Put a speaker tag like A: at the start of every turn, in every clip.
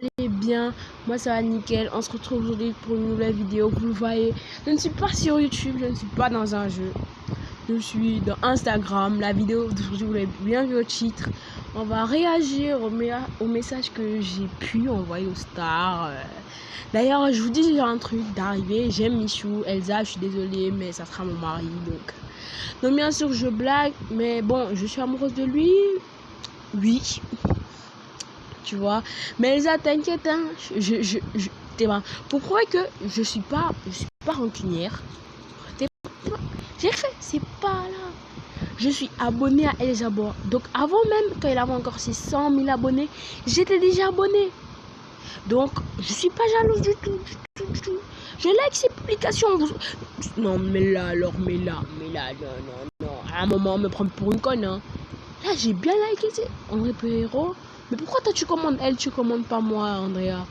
A: allez bien, moi ça va nickel. On se retrouve aujourd'hui pour une nouvelle vidéo. Vous le voyez, je ne suis pas sur YouTube, je ne suis pas dans un jeu, je suis dans Instagram. La vidéo d'aujourd'hui, vous l'avez bien vu au titre, on va réagir au message que j'ai pu envoyer aux stars. D'ailleurs, je vous dis déjà un truc d'arriver, j'aime Michou, Elsa, je suis désolée, mais ça sera mon mari, donc bien sûr je blague, mais bon, je suis amoureuse de lui, oui, tu vois. Mais Elsa, t'inquiète, hein, t'es mal. Pour prouver que je suis pas rancunière, j'ai fait, c'est pas là. Je suis abonnée à Elsa Bois. Donc avant même, quand il avait encore ses 100 000 abonnés, j'étais déjà abonnée. Donc je suis pas jalouse du tout. Je like ses publications. Non, mais là, alors, mais là, non. À un moment, on me prend pour une conne, hein. Là, j'ai bien liké, André Perrault. Mais pourquoi toi tu commandes elle, tu commandes pas moi, Andrea?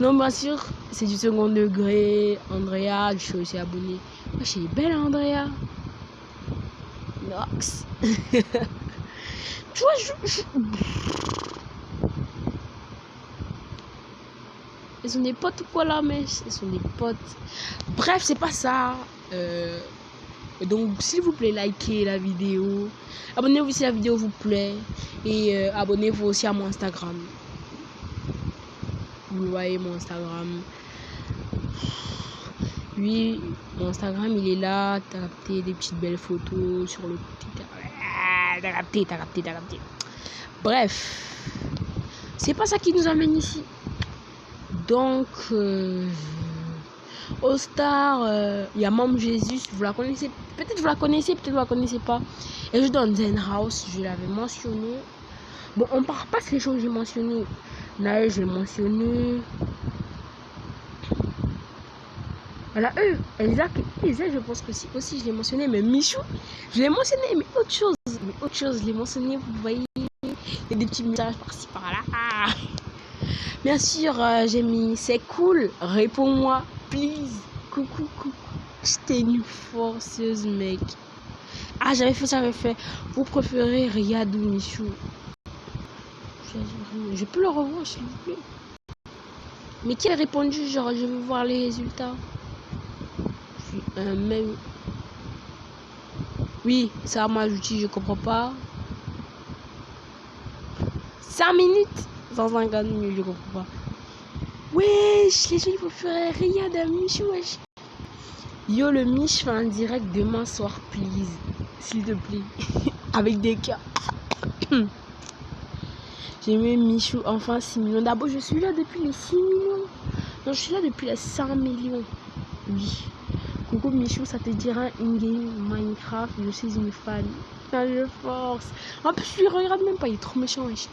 A: Non, bien sûr, c'est du second degré. Andrea, je suis aussi abonnée. Moi, je suis belle, Andrea. Nox. Tu vois, Ils sont des potes ou quoi là, mais ils sont des potes. Bref, c'est pas ça. Donc, s'il vous plaît, likez la vidéo. Abonnez-vous si la vidéo vous plaît. Et abonnez-vous aussi à mon Instagram. Vous voyez mon Instagram. Oui, mon Instagram, il est là. T'as capté des petites belles photos sur le petit. T'as capté. Bref. C'est pas ça qui nous amène ici. Donc, aux stars, il y a Mom Jésus, vous la connaissez, peut-être vous la connaissez, peut-être vous la connaissez pas. Elle joue dans Zen House, je l'avais mentionné. Bon, on part pas sur les choses que j'ai mentionnées. Naël, je l'ai mentionné. Voilà, Elsa, je pense que si aussi je l'ai mentionné, mais Michou, je l'ai mentionné, mais autre chose, je l'ai mentionné, vous voyez, il y a des petits messages par-ci par-là. Bien sûr, j'ai mis c'est cool, réponds-moi, please. Coucou. J'étais une forceuse, mec. Ah, j'avais fait. Vous préférez Riyad ou Michou? Je peux le revoir, s'il vous plaît. Mais qui a répondu, genre, je veux voir les résultats? Je suis un même. Oui, ça m'a ajouté, je comprends pas. 5 minutes 150 minutes, je comprends pas. Wesh, les gens ils préfèrent Riyad à Michou, wesh. Yo, le Mich fait un direct demain soir, please. S'il te plaît. Avec des cas. J'ai mis Michou, enfin 6 millions. D'abord, je suis là depuis les 6 millions. Non, je suis là depuis les 100 millions. Oui. Coucou Michou, ça te dira in-game Minecraft. Je suis une fan. Ah, je force. En plus, je le regarde même pas. Il est trop méchant, wesh.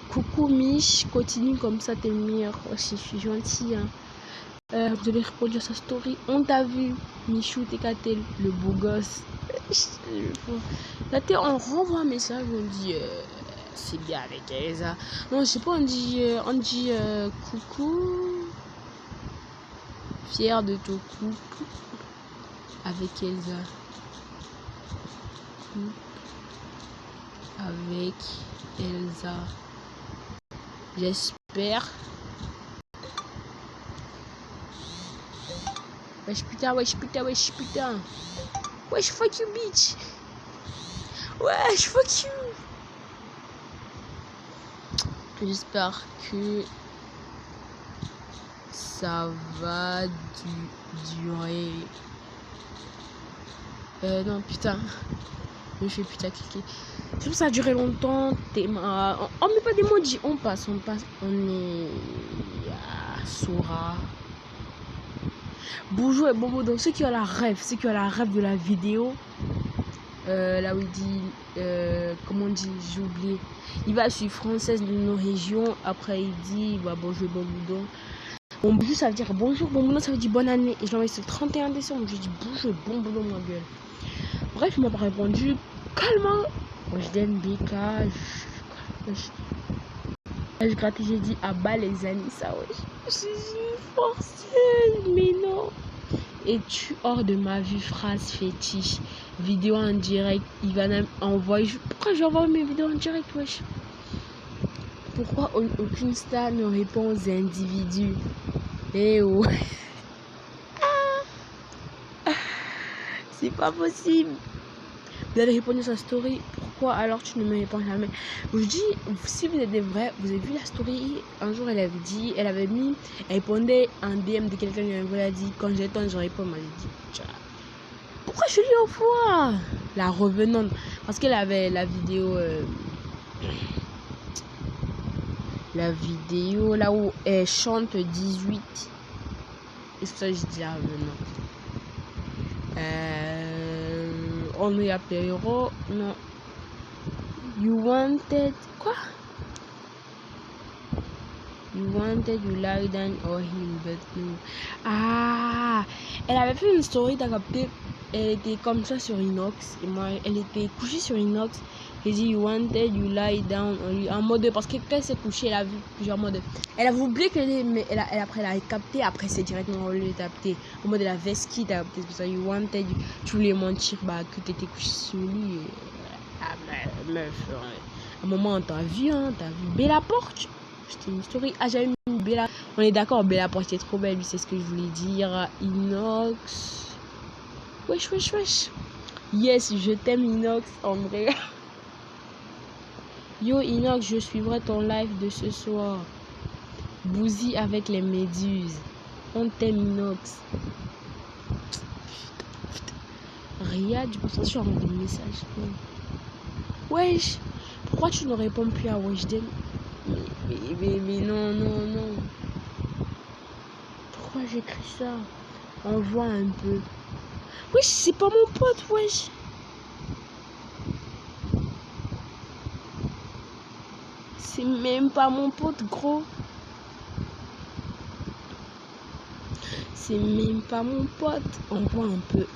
A: Coucou Mich, continue comme ça, t'es le meilleur. Oh, je suis gentil, hein. Vous allez répondre à sa story. On t'a vu, Michou, t'es caté, le beau gosse. Là, on renvoie un message, on dit c'est bien avec Elsa. Non, je sais pas, on dit coucou, fier de ton couple avec Elsa. Avec Elsa. J'espère. Wesh putain. Wesh fuck you bitch. Wesh fuck you. J'espère que ça va durer. Non putain. Je fais putain cliquer. C'est pour ça a duré longtemps. On met pas des emojis. On passe. On est à Sora. Bonjour et bonjour. Donc ceux qui ont la rêve de la vidéo, là où il dit, comment on dit, j'ai oublié. Il va suivre française de nos régions. Après il dit, bah, bonjour bon boudon. Bon boudon ça veut dire bonjour, bon boudon ça veut dire bonne année. Et je l'ai envoyé le 31 décembre. Je dis bonjour bon boudon ma gueule. Bref, il m'a pas répondu. Calme. Moi je donne BK. Je gratte, j'ai dit à bas les amis, ça ouais. Je suis une forceuse, mais non. Es-tu hors de ma vie, phrase fétiche. Vidéo en direct, il va envoyer. Pourquoi je vais envoyer mes vidéos en direct, wesh? pourquoi aucune star ne répond aux individus? Eh oh. C'est pas possible. Vous allez répondre à sa story. Pourquoi alors tu ne me réponds jamais? Je dis, si vous êtes des vrais, vous avez vu la story. Un jour, elle avait dit, elle répondait en DM de quelqu'un qui avait dit, quand j'ai le temps, je réponds. Elle m'a dit, pourquoi je lui envoie? La revenante. Parce qu'elle avait la vidéo là où elle chante 18. Et c'est ça que je dis la revenante. On lui appelle non. You wanted quoi? You wanted you lie down or him, but no. Ah, elle avait fait une story, t'as capté? Elle était comme ça sur Inox et moi elle était couchée sur Inox. J'ai dit you wanted you lie down or you, en mode parce que quand elle s'est couchée elle a vu plusieurs modes. Elle a oublié qu'elle est, mais après elle a capté, après c'est directement on l'a capté en mode la veste qui t'a capté, c'est pour ça you wanted tu voulais mentir bah que t'étais couchée sur lui. Ah meuf, à un moment on t'a vu Bella Porte. C'était une story. Ah j'avais mis Bella. On est d'accord, Bella Porte est trop belle, c'est ce que je voulais dire. Inox. Wesh. Yes, je t'aime Inox en vrai. Yo Inox, je suivrai ton live de ce soir. Bouzy avec les méduses. On t'aime Inox. Riyad, je pense que je suis en train de message. Wesh, pourquoi tu ne réponds plus à Weshden? Mais non. Pourquoi j'écris ça? On voit un peu. Wesh, c'est pas mon pote, wesh. C'est même pas mon pote, gros. C'est même pas mon pote. On voit un peu.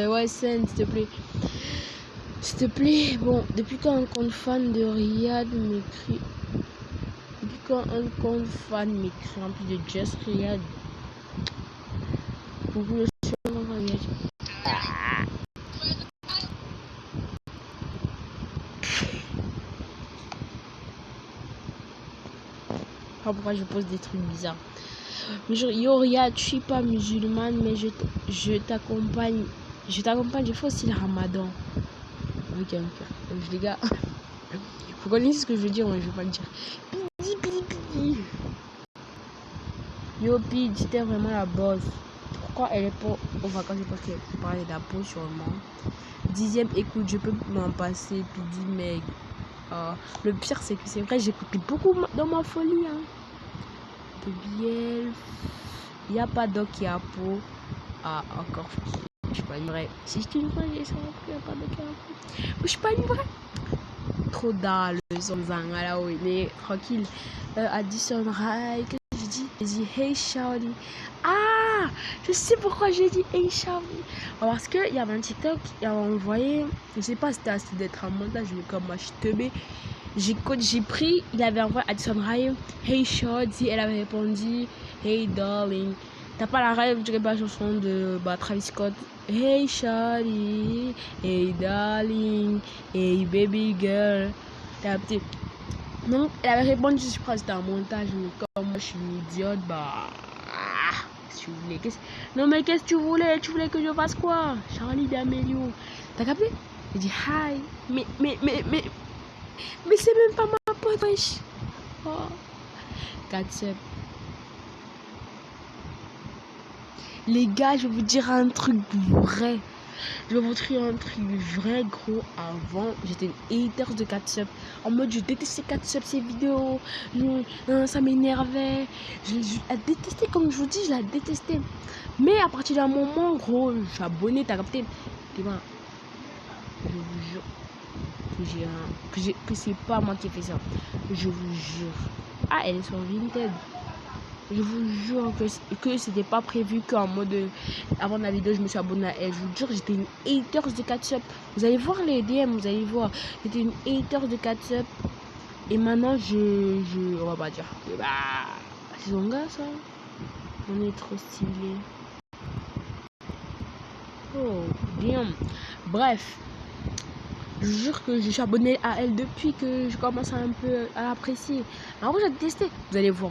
A: Ouais, scène, s'il te plaît. S'il te plaît. Bon, depuis quand un compte fan de Riyad m'écrit. Depuis quand un compte fan m'écrit rempli de Just Riyad. Beaucoup de choses Riyad. Pourquoi je pose des trucs bizarres. Yo Riyad, je suis pas musulmane mais je t'accompagne. Je fais aussi le ramadan. Ok, les gars. Vous connaissez ce que je veux dire, mais je vais pas le dire. Pidi. Yo Pidi, t'es vraiment la boss. Pourquoi elle est pas aux vacances? Parce qu'elle parlait d'impôt sûrement. 10e écoute, je peux m'en passer. Pidi Meg. Le pire c'est que c'est vrai, j'écoutais beaucoup dans ma folie. Hein. De Biel. Il n'y a pas d'Okiapo. Ah, encore. Je suis pas une vraie. Si je suis une vraie, j'ai il n'y a pas d'Okiapo. Je suis pas une vraie. Trop dalle, son là, oui, mais tranquille. Addison Rai, qu'est-ce que j'ai dit? Hey Shawty. Ah, je sais pourquoi j'ai dit Hey Shawty. Parce qu'il y avait un TikTok, il avait envoyé, je sais pas si c'était assez d'être un montage, mais comme moi je suis teubée. J'ai pris, il avait envoyé Addison Rai, Hey Shawty, elle avait répondu Hey Darling. T'as pas la rêve, je dirais pas la chanson de Travis Scott. Hey Shawty, hey darling, hey baby girl. T'as capté? Donc elle avait répondu, je crois que c'était un montage, mais comme moi je suis une idiote, si tu voulais. Non mais qu'est-ce que tu voulais? Tu voulais que je fasse quoi? Charlie d'Amelio. T'as capté? J'ai dit hi. Mais c'est même pas ma pote, wesh. Oh. 4 Les gars, je vais vous dire un truc vrai. Je vais vous dire un truc vrai, gros. Avant, j'étais une hater de Catsup. En mode, je détestais Catsup, ses vidéos. Ça m'énervait. Je la détestais, comme je vous dis, je la détestais. Mais à partir d'un moment, gros, je suis abonné, t'as capté. Et ben, je vous jure que c'est pas moi qui ai fait ça. Je vous jure. Ah, elle est sur Vinted. Je vous jure que c'était pas prévu qu'en mode avant la vidéo je me suis abonnée à elle. Je vous jure, j'étais une hater de Catsup. Vous allez voir les DM, vous allez voir. J'étais une hater de Catsup. Et maintenant on va pas dire. C'est son gars ça. On est trop stylé. Oh bien. Bref. Je vous jure que je suis abonné à elle depuis que je commence un peu à l'apprécier. En vrai, j'ai testé. Vous allez voir.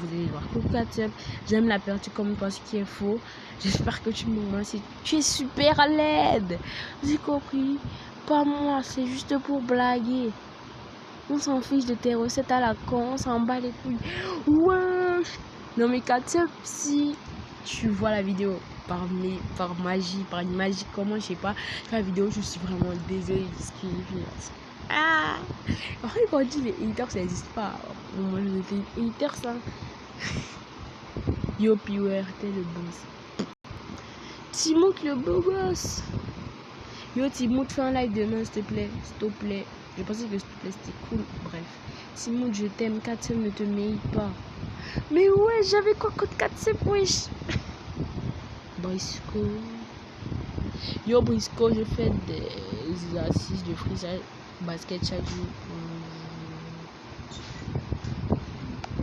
A: Coucou Katsup, j'aime la peur, tu commentes pas ce qui est faux. J'espère que tu m'aimes. Tu es super laide. J'ai compris. Pas moi, c'est juste pour blaguer. On s'en fiche de tes recettes à la con, on s'en bat les couilles. Ouais. Non mais Katsup, si tu vois la vidéo par magie, par une magie, comment, je sais pas, la vidéo, je suis vraiment désolée de ce qui est. Ah. En fait, quand on dit les haters, ça n'existe pas. Moi, je dis les haters, ça. Yo, Piwer, t'es le boss. Timoth, le beau gosse. Yo, Timoth, fais un live demain, s'il te plaît. S'il te plaît. Je pensais que s'il te plaît, c'était cool. Bref. Timoth, je t'aime. Katsup ne te mérite pas. Mais ouais, j'avais quoi contre Katsup, wesh. Brisco. Yo, Brisco, je fais des assises de frisage basket chaque jour.